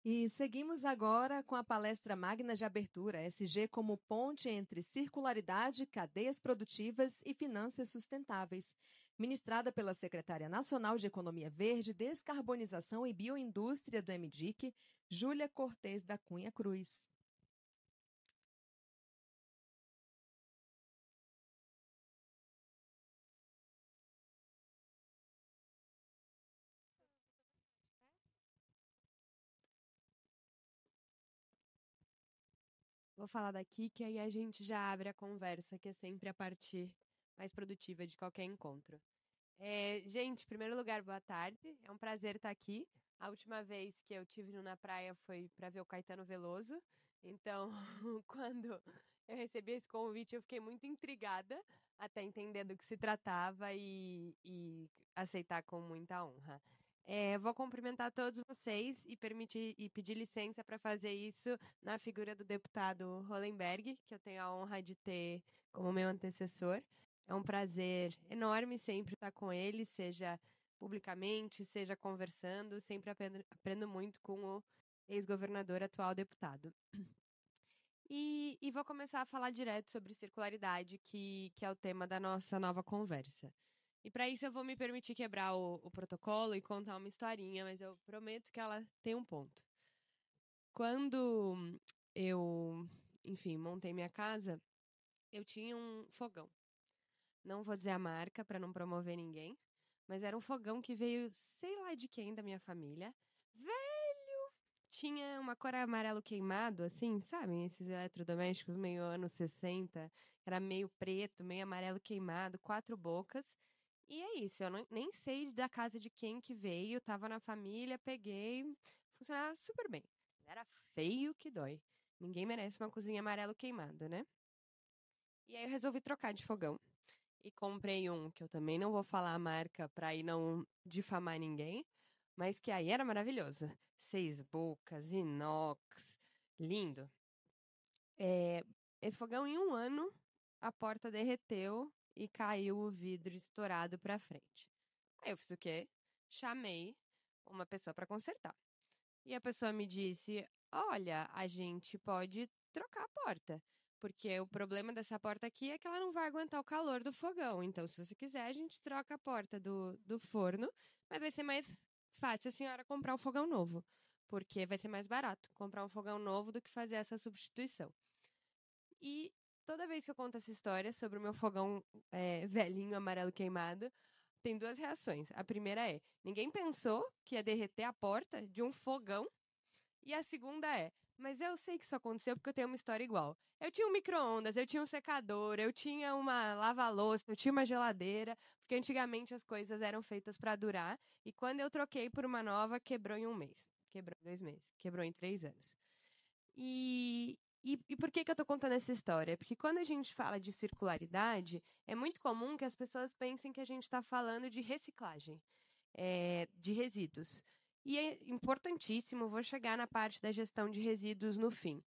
E seguimos agora com a palestra magna de abertura, SG como ponte entre circularidade, cadeias produtivas e finanças sustentáveis, ministrada pela Secretária Nacional de Economia Verde, Descarbonização e Bioindústria do MDIC, Júlia Cortez da Cunha Cruz. Vou falar daqui que aí a gente já abre a conversa, que é sempre a parte mais produtiva de qualquer encontro. Gente, em primeiro lugar, boa tarde. É um prazer estar aqui. A última vez que eu tive na praia foi para ver o Caetano Veloso. Então, quando eu recebi esse convite, eu fiquei muito intrigada até entender do que se tratava e aceitar com muita honra. Vou cumprimentar todos vocês e pedir licença para fazer isso na figura do deputado Hollenberg, que eu tenho a honra de ter como meu antecessor. É um prazer enorme sempre estar com ele, seja publicamente, seja conversando. Sempre aprendo muito com o ex-governador, atual deputado. E vou começar a falar direto sobre circularidade, que é o tema da nossa nova conversa. E para isso eu vou me permitir quebrar o protocolo e contar uma historinha, mas eu prometo que ela tem um ponto. Quando eu, enfim, montei minha casa, eu tinha um fogão. Não vou dizer a marca para não promover ninguém, mas era um fogão que veio, sei lá de quem da minha família. Velho! Tinha uma cor amarelo queimado, assim, sabe? Esses eletrodomésticos meio anos 60. Era meio preto, meio amarelo queimado, 4 bocas. E é isso, eu nem sei da casa de quem que veio, tava na família, peguei, funcionava super bem. Era feio que dói. Ninguém merece uma cozinha amarelo queimado, né? E aí eu resolvi trocar de fogão. E comprei um que eu também não vou falar a marca para aí não difamar ninguém, mas que aí era maravilhoso. 6 bocas, inox, lindo. Esse fogão, em um ano, a porta derreteu e caiu o vidro estourado para frente. Aí eu fiz o quê? Chamei uma pessoa para consertar. E a pessoa me disse: Olha, a gente pode trocar a porta. Porque o problema dessa porta aqui é que ela não vai aguentar o calor do fogão. Então, se você quiser, a gente troca a porta do forno, mas vai ser mais fácil a senhora comprar um fogão novo. Porque vai ser mais barato comprar um fogão novo do que fazer essa substituição. E toda vez que eu conto essa história sobre o meu fogão velhinho, amarelo queimado, tem 2 reações. A primeira é: ninguém pensou que ia derreter a porta de um fogão. E a segunda é: mas eu sei que isso aconteceu porque eu tenho uma história igual. Eu tinha um micro-ondas, eu tinha um secador, eu tinha uma lava-louça, eu tinha uma geladeira, porque antigamente as coisas eram feitas para durar. E quando eu troquei por uma nova, quebrou em um mês, quebrou em 2 meses, quebrou em 3 anos. E por que eu estou contando essa história? Porque quando a gente fala de circularidade, é muito comum que as pessoas pensem que a gente está falando de reciclagem, de resíduos. E é importantíssimo, vou chegar na parte da gestão de resíduos no fim.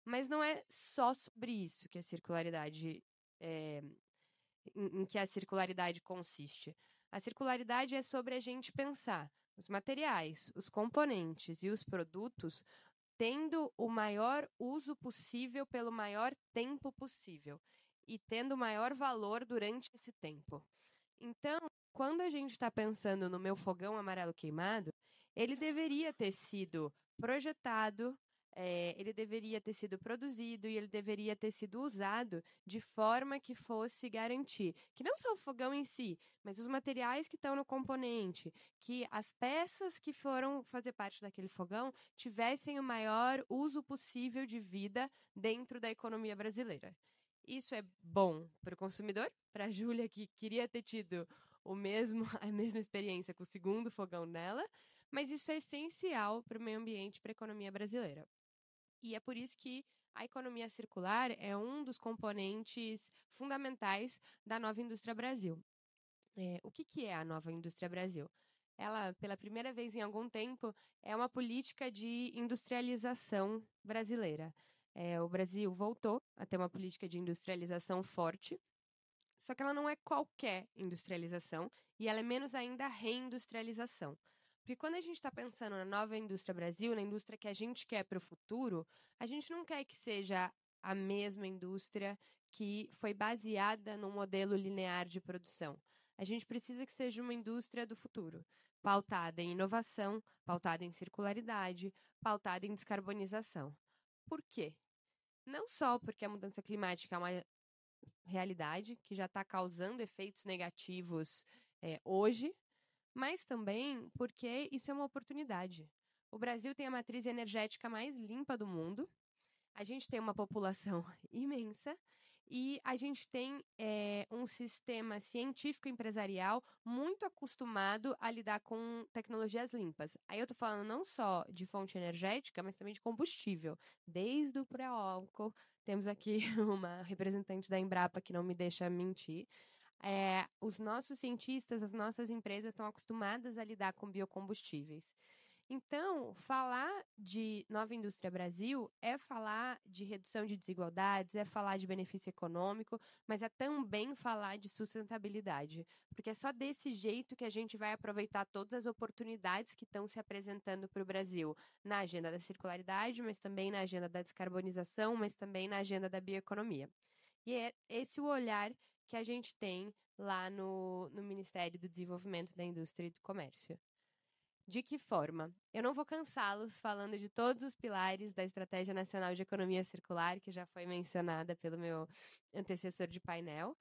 Mas não é só sobre isso que a circularidade, em que a circularidade consiste. A circularidade é sobre a gente pensar os materiais, os componentes e os produtos tendo o maior uso possível pelo maior tempo possível e tendo o maior valor durante esse tempo. Então, quando a gente está pensando no meu fogão amarelo queimado, ele deveria ter sido projetado, ele deveria ter sido produzido e ele deveria ter sido usado de forma que fosse garantir que não só o fogão em si, mas os materiais que estão no componente, que as peças que foram fazer parte daquele fogão tivessem o maior uso possível de vida dentro da economia brasileira. Isso é bom para o consumidor, para a Júlia, que queria ter tido a mesma experiência com o segundo fogão dela, mas isso é essencial para o meio ambiente e para a economia brasileira. E é por isso que a economia circular é um dos componentes fundamentais da nova indústria Brasil. O que é a nova indústria Brasil? Ela, pela primeira vez em algum tempo, é uma política de industrialização brasileira. O Brasil voltou a ter uma política de industrialização forte, só que ela não é qualquer industrialização e ela é menos ainda reindustrialização. Porque quando a gente está pensando na nova indústria Brasil, na indústria que a gente quer para o futuro, a gente não quer que seja a mesma indústria que foi baseada num modelo linear de produção. A gente precisa que seja uma indústria do futuro, pautada em inovação, pautada em circularidade, pautada em descarbonização. Por quê? Não só porque a mudança climática é uma realidade que já está causando efeitos negativos hoje, mas também porque isso é uma oportunidade. O Brasil tem a matriz energética mais limpa do mundo, a gente tem uma população imensa e a gente tem um sistema científico empresarial muito acostumado a lidar com tecnologias limpas. Aí eu tô falando não só de fonte energética, mas também de combustível, desde o pré-álcool. Temos aqui uma representante da Embrapa que não me deixa mentir. Os nossos cientistas, as nossas empresas estão acostumadas a lidar com biocombustíveis. Então, falar de Nova Indústria Brasil é falar de redução de desigualdades, é falar de benefício econômico, mas é também falar de sustentabilidade, porque é só desse jeito que a gente vai aproveitar todas as oportunidades que estão se apresentando para o Brasil, na agenda da circularidade, mas também na agenda da descarbonização, mas também na agenda da bioeconomia. E é esse o olhar que a gente tem lá no Ministério do Desenvolvimento da Indústria e do Comércio. De que forma? Eu não vou cansá-los falando de todos os pilares da Estratégia Nacional de Economia Circular, que já foi mencionada pelo meu antecessor de painel,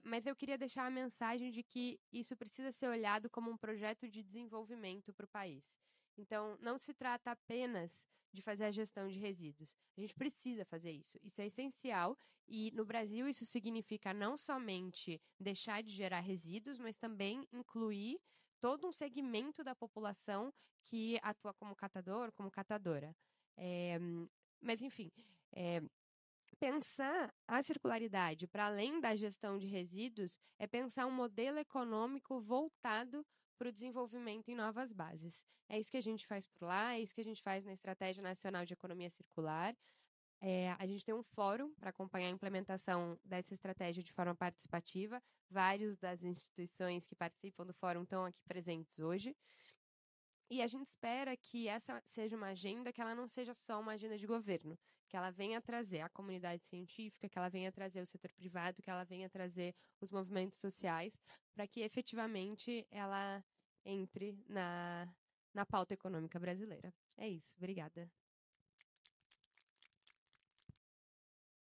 mas eu queria deixar a mensagem de que isso precisa ser olhado como um projeto de desenvolvimento para o país. Então, não se trata apenas de fazer a gestão de resíduos. A gente precisa fazer isso. Isso é essencial e no Brasil isso significa não somente deixar de gerar resíduos, mas também incluir todo um segmento da população que atua como catador, como catadora. Mas, enfim, pensar a circularidade para além da gestão de resíduos é pensar um modelo econômico voltado para o desenvolvimento em novas bases. É isso que a gente faz por lá, é isso que a gente faz na Estratégia Nacional de Economia Circular. A gente tem um fórum para acompanhar a implementação dessa estratégia de forma participativa. Várias das instituições que participam do fórum estão aqui presentes hoje. E a gente espera que essa seja uma agenda que ela não seja só uma agenda de governo, que ela venha trazer a comunidade científica, que ela venha trazer o setor privado, que ela venha trazer os movimentos sociais, para que efetivamente ela entre na pauta econômica brasileira. É isso, obrigada.